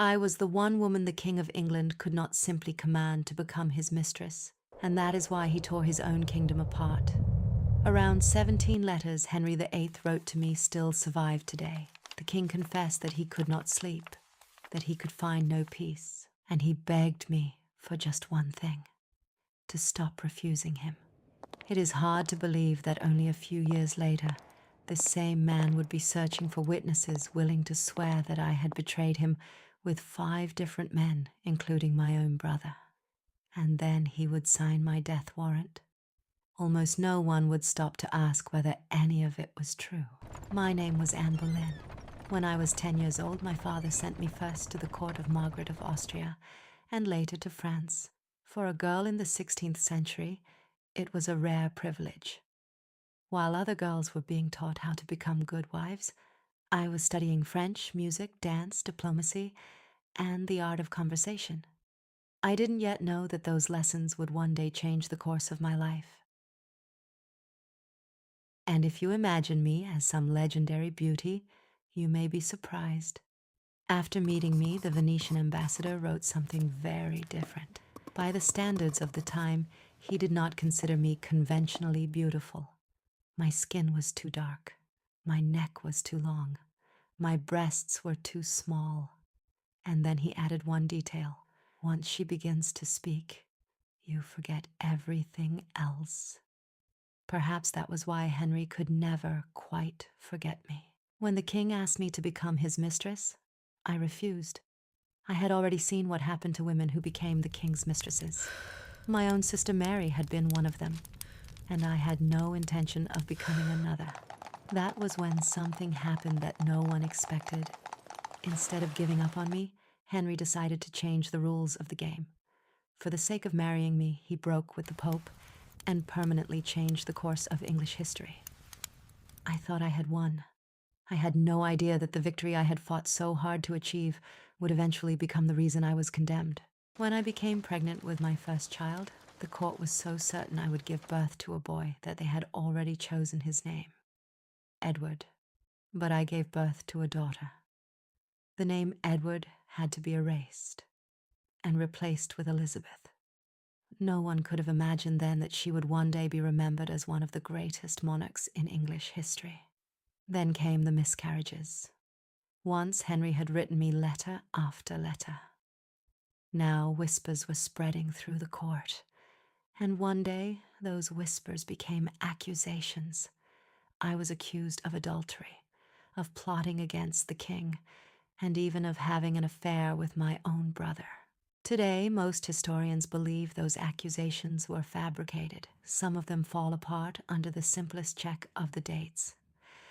I was the one woman the King of England could not simply command to become his mistress, and that is why he tore his own kingdom apart. Around 17 letters Henry VIII wrote to me still survive today. The king confessed that he could not sleep, that he could find no peace, and he begged me for just one thing: to stop refusing him. It is hard to believe that only a few years later, this same man would be searching for witnesses willing to swear that I had betrayed him with 5 different men, including my own brother. And then he would sign my death warrant. Almost no one would stop to ask whether any of it was true. My name was Anne Boleyn. When I was 10 years old, my father sent me first to the court of Margaret of Austria, and later to France. For a girl in the 16th century, it was a rare privilege. While other girls were being taught how to become good wives, I was studying French, music, dance, diplomacy, and the art of conversation. I didn't yet know that those lessons would one day change the course of my life. And if you imagine me as some legendary beauty, you may be surprised. After meeting me, the Venetian ambassador wrote something very different. By the standards of the time, he did not consider me conventionally beautiful. My skin was too dark. My neck was too long. My breasts were too small. And then he added one detail. Once she begins to speak, you forget everything else. Perhaps that was why Henry could never quite forget me. When the king asked me to become his mistress, I refused. I had already seen what happened to women who became the king's mistresses. My own sister Mary had been one of them, and I had no intention of becoming another. That was when something happened that no one expected. Instead of giving up on me, Henry decided to change the rules of the game. For the sake of marrying me, he broke with the Pope and permanently changed the course of English history. I thought I had won. I had no idea that the victory I had fought so hard to achieve would eventually become the reason I was condemned. When I became pregnant with my first child, the court was so certain I would give birth to a boy that they had already chosen his name, Edward. But I gave birth to a daughter. The name Edward had to be erased and replaced with Elizabeth. No one could have imagined then that she would one day be remembered as one of the greatest monarchs in English history. Then came the miscarriages. Once Henry had written me letter after letter. Now whispers were spreading through the court, and one day those whispers became accusations. I was accused of adultery, of plotting against the king, and even of having an affair with my own brother. Today, most historians believe those accusations were fabricated. Some of them fall apart under the simplest check of the dates.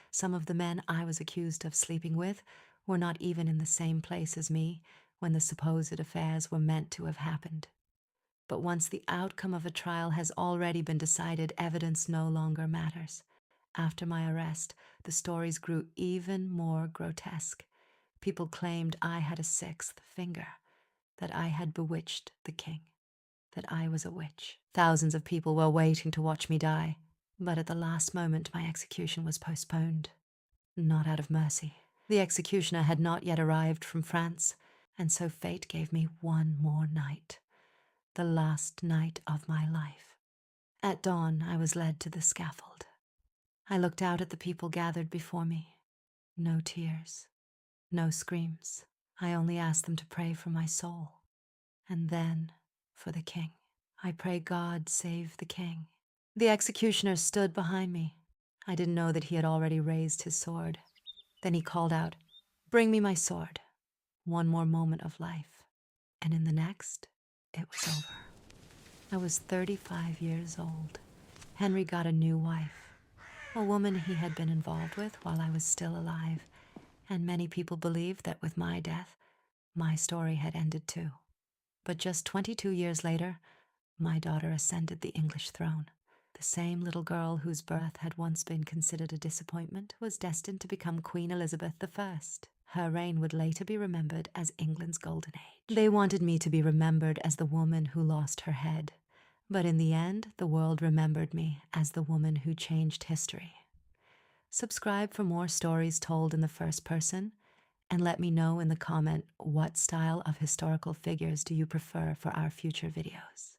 Some of the men I was accused of sleeping with were not even in the same place as me when the supposed affairs were meant to have happened. But once the outcome of a trial has already been decided, evidence no longer matters. After my arrest, the stories grew even more grotesque. People claimed I had a 6th finger, that I had bewitched the king, that I was a witch. Thousands of people were waiting to watch me die, but at the last moment my execution was postponed. Not out of mercy. The executioner had not yet arrived from France, and so fate gave me one more night, the last night of my life. At dawn, I was led to the scaffold. I looked out at the people gathered before me. No tears, no screams. I only asked them to pray for my soul, and then for the king. I pray God save the king. The executioner stood behind me. I didn't know that he had already raised his sword. Then he called out, "Bring me my sword." One more moment of life, and in the next, it was over. I was 35 years old. Henry got a new wife, a woman he had been involved with while I was still alive, and many people believed that with my death, my story had ended too. But just 22 years later, my daughter ascended the English throne. The same little girl whose birth had once been considered a disappointment was destined to become Queen Elizabeth I. Her reign would later be remembered as England's golden age. They wanted me to be remembered as the woman who lost her head, but in the end, the world remembered me as the woman who changed history. Subscribe for more stories told in the first person, And let me know in the comment what style of historical figures do you prefer for our future videos.